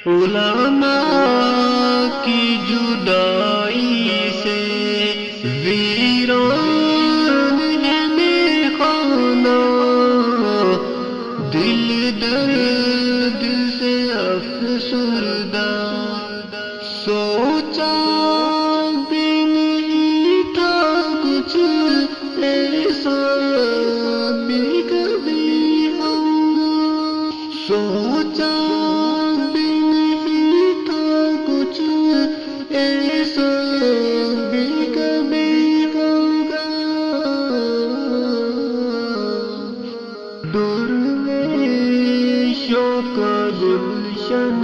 علماء کی جدائی سے ویران ہے میخانہ، دل درد سے افسردہ، سوچا بھی نہیں تھا کچھ ایسا بھی کبھی ہوگا، سوچا بھی نہیں تھا کچھ ایسا بھی کبھی ہوگا، درویشوں کا گلشن